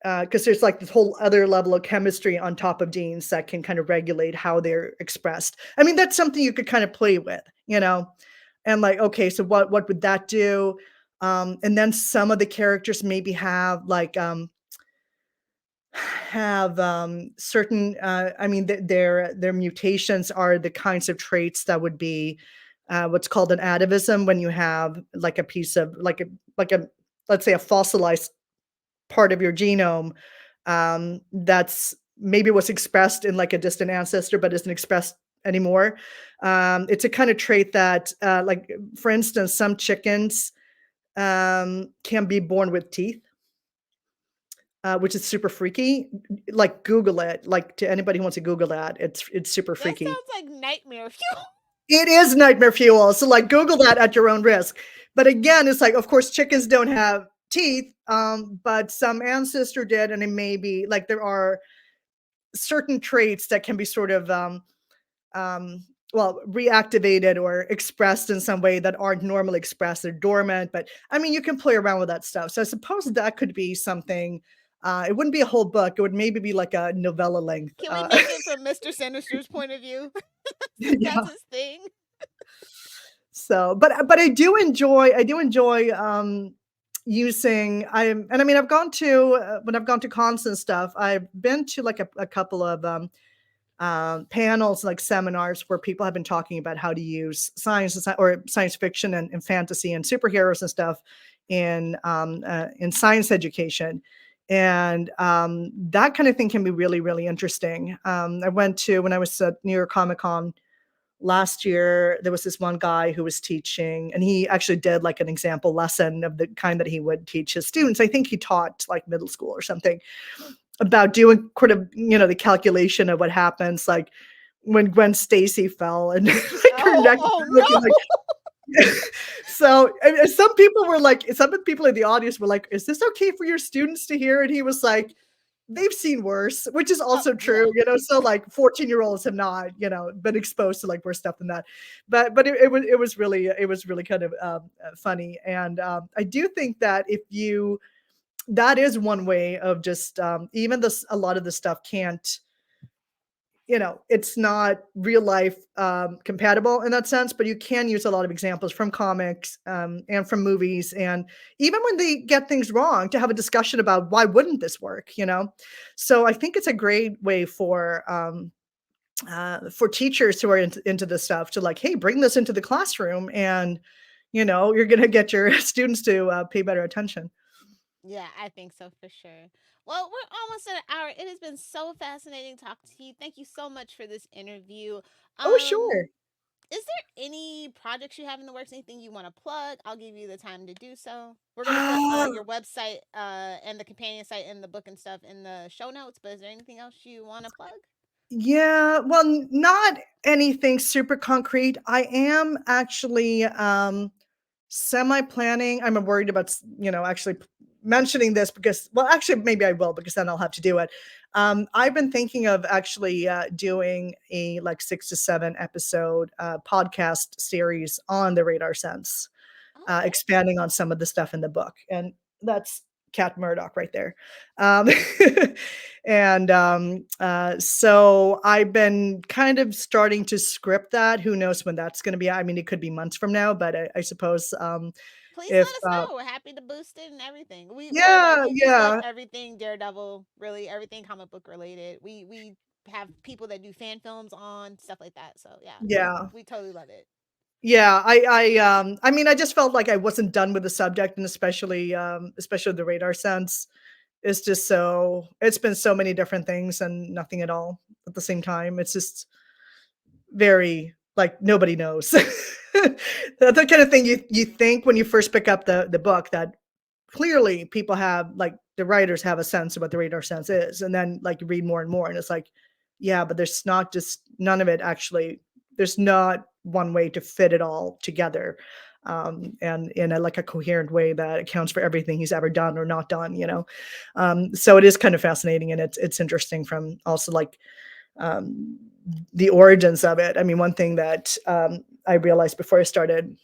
because there's like this whole other level of chemistry on top of genes that can kind of regulate how they're expressed. That's something you could kind of play with, and like, okay, so what would that do? And then some of the characters maybe have certain their mutations are the kinds of traits that would be what's called an atavism, when you have like a piece of like a let's say a fossilized part of your genome that's maybe was expressed in like a distant ancestor but isn't expressed anymore. It's a kind of trait that like for instance, some chickens can be born with teeth, which is super freaky. Like Google it, like to anybody who wants to Google that, it's super That freaky. sounds like nightmare fuel. It is nightmare fuel. So like Google that at your own risk. But again, it's like, of course, chickens don't have teeth, but some ancestor did, and it may be like there are certain traits that can be sort of well, reactivated or expressed in some way that aren't normally expressed. They're dormant, but you can play around with that stuff. So I suppose that could be something. It wouldn't be a whole book. It would maybe be like a novella length. Can we make it from Mr. Sinister's point of view? Since that's Yeah. his thing. So, but I do enjoy using I've gone to when I've gone to cons and stuff, I've been to like a couple of panels, like seminars where people have been talking about how to use science or science fiction and fantasy and superheroes and stuff in science education. And that kind of thing can be really, really interesting. I went to, when I was at New York Comic Con last year, there was this one guy who was teaching, and he actually did like an example lesson of the kind that he would teach his students. I think he taught like middle school or something, about doing kind of, the calculation of what happens, like when Gwen Stacy fell and like her neck Oh looking like. no! So and some of the people in the audience were like, "Is this okay for your students to hear?" And he was like, they've seen worse, which is also Yeah. true, so like 14-year-olds have not, been exposed to like worse stuff than that. But it was really kind of funny. And I do think that that is one way of just even this a lot of the stuff can't, it's not real life compatible in that sense, but you can use a lot of examples from comics and from movies, and even when they get things wrong, to have a discussion about why wouldn't this work. So I think it's a great way for teachers who are into this stuff to like, hey, bring this into the classroom, and you're going to get your students to pay better attention. Yeah, I think so for sure. Well, we're almost at an hour. It has been so fascinating talking to you. Thank you so much for this interview. Oh, sure. Is there any projects you have in the works? Anything you want to plug? I'll give you the time to do so. We're gonna put uh, your website and the companion site and the book and stuff in the show notes. But is there anything else you want to plug? Yeah, well, not anything super concrete. I am actually semi-planning. I'm worried about, actually mentioning this because, well, actually, maybe I will, because then I'll have to do it. I've been thinking of actually doing a like 6 to 7 episode podcast series on the radar sense, Oh, okay. expanding on some of the stuff in the book. And that's Cat Murdock right there. Um, and so I've been kind of starting to script that. Who knows when that's going to be? I mean, it could be months from now, but I suppose Please if let us know. We're happy to boost it and everything. We're like yeah, we just love yeah, everything Daredevil, really everything comic book related. We have people that do fan films on stuff like that. So yeah, yeah. we totally love it. Yeah, I mean, I just felt like I wasn't done with the subject, and especially the radar sense. It's just so it's been so many different things and nothing at all at the same time. It's just very like nobody knows. The kind of thing you think when you first pick up the book that clearly people have like the writers have a sense of what the radar sense is, and then like you read more and more, and it's like, yeah, but there's not just none of it actually. There's not one way to fit it all together, and in a like a coherent way that accounts for everything he's ever done or not done. So it is kind of fascinating, and it's interesting from also like um, the origins of it. I mean, one thing that I realized before I started,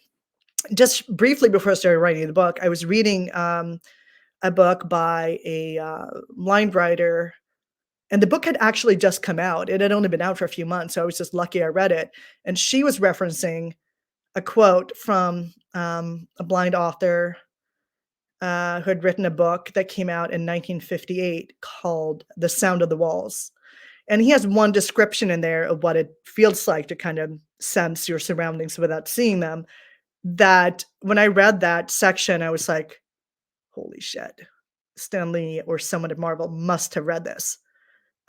just briefly before I started writing the book, I was reading a book by a blind writer, and the book had actually just come out. It had only been out for a few months, so I was just lucky I read it. And she was referencing a quote from a blind author who had written a book that came out in 1958 called "The Sound of the Walls." And he has one description in there of what it feels like to kind of sense your surroundings without seeing them. That when I read that section, I was like, holy shit, Stan Lee or someone at Marvel must have read this.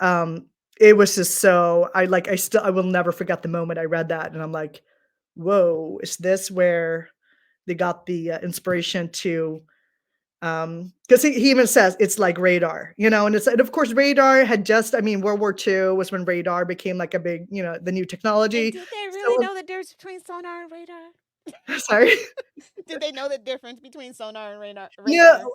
Um, it was just so I will never forget the moment I read that, and I'm like, whoa, is this where they got the inspiration to? Because he even says it's like radar, and of course radar had just, I mean, World War II was when radar became like a big, the new And technology. did they really So know the difference between sonar and radar? sorry. Did they know the difference between sonar and radar? Yeah, Radar?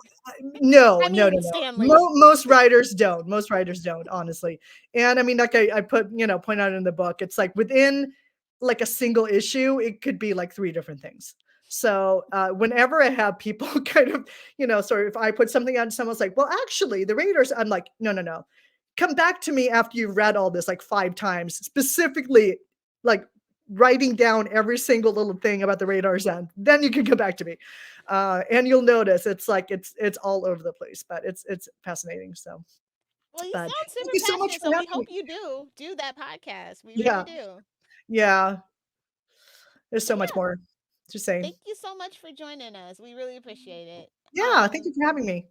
no, I no, no, mean, no. Stanley. Most writers don't. Most writers don't, honestly. And I mean, like I put, point out in the book, it's like within like a single issue, it could be like three different things. So whenever I have people kind of, sort of, if I put something out and someone's like, well, actually, the Raiders, I'm like, no, no, no. Come back to me after you've read all this like 5 times, specifically like writing down every single little thing about the Raiders, and then you can come back to me. And you'll notice it's like it's all over the place, but it's fascinating. So, Well, you but sound thank super you so much passionate, for so we having me. hope you do that podcast. We really Yeah, do. yeah. There's But so much yeah, more to say. thank you so much for joining us. We really appreciate it. Yeah, thank you for having me.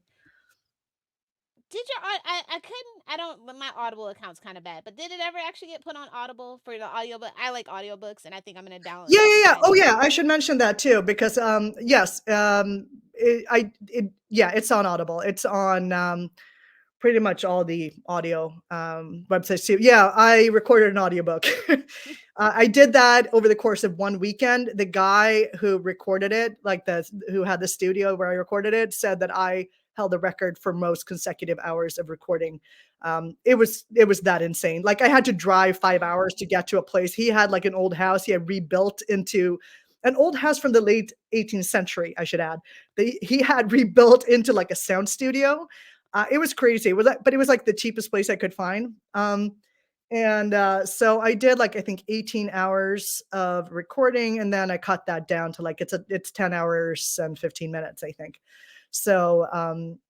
Did your I couldn't I don't my Audible account's kind of bad, but did it ever actually get put on Audible for the audiobook? I like audiobooks, and I think I'm gonna download Yeah, it yeah, and yeah. try Oh, that. yeah. I should mention that too because yes, yeah, it's on Audible. It's on pretty much all the audio websites too. Yeah, I recorded an audiobook. I did that over the course of one weekend. The guy who recorded it, like who had the studio where I recorded it, said that I held the record for most consecutive hours of recording. It was that insane. Like I had to drive 5 hours to get to a place. He had like an old house he had rebuilt into an old house from the late 18th century, I should add. He had rebuilt into like a sound studio. It was crazy. But it was like the cheapest place I could find. And so I did like I think 18 hours of recording, and then I cut that down to like it's 10 hours and 15 minutes, I think. So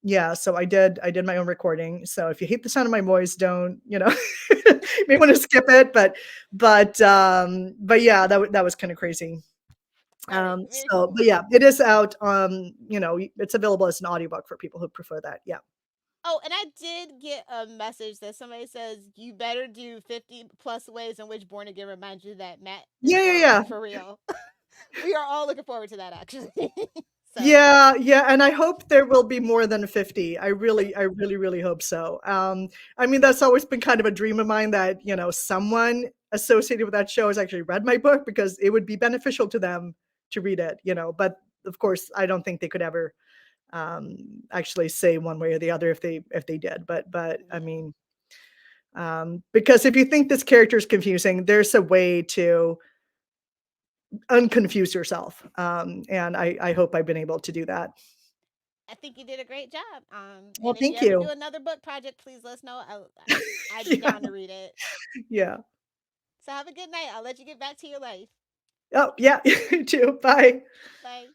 yeah, so I did my own recording. So if you hate the sound of my voice, don't, you may want to skip it. But yeah, that was kind of crazy. All right, very But cool. yeah, it is out. It's available as an audiobook for people who prefer that. Yeah. Oh, and I did get a message that somebody says you better do 50 plus ways in which Born Again reminds you that Matt is Yeah, yeah, for real. We are all looking forward to that actually. So yeah, yeah, and I hope there will be more than 50. I really, really hope so. I mean, that's always been kind of a dream of mine that, someone associated with that show has actually read my book because it would be beneficial to them to read it. But of course, I don't think they could ever um, actually say one way or the other if they did. But I yeah. mean, because if you think this character is confusing, there's a way to unconfuse yourself. And I hope I've been able to do that. I think you did a great job. Well, And if you thank ever do you. another book project, please let us know. I'd be Yeah. down to read it. Yeah. So have a good night. I'll let you get back to your life. Oh, yeah. You too. Bye. Bye.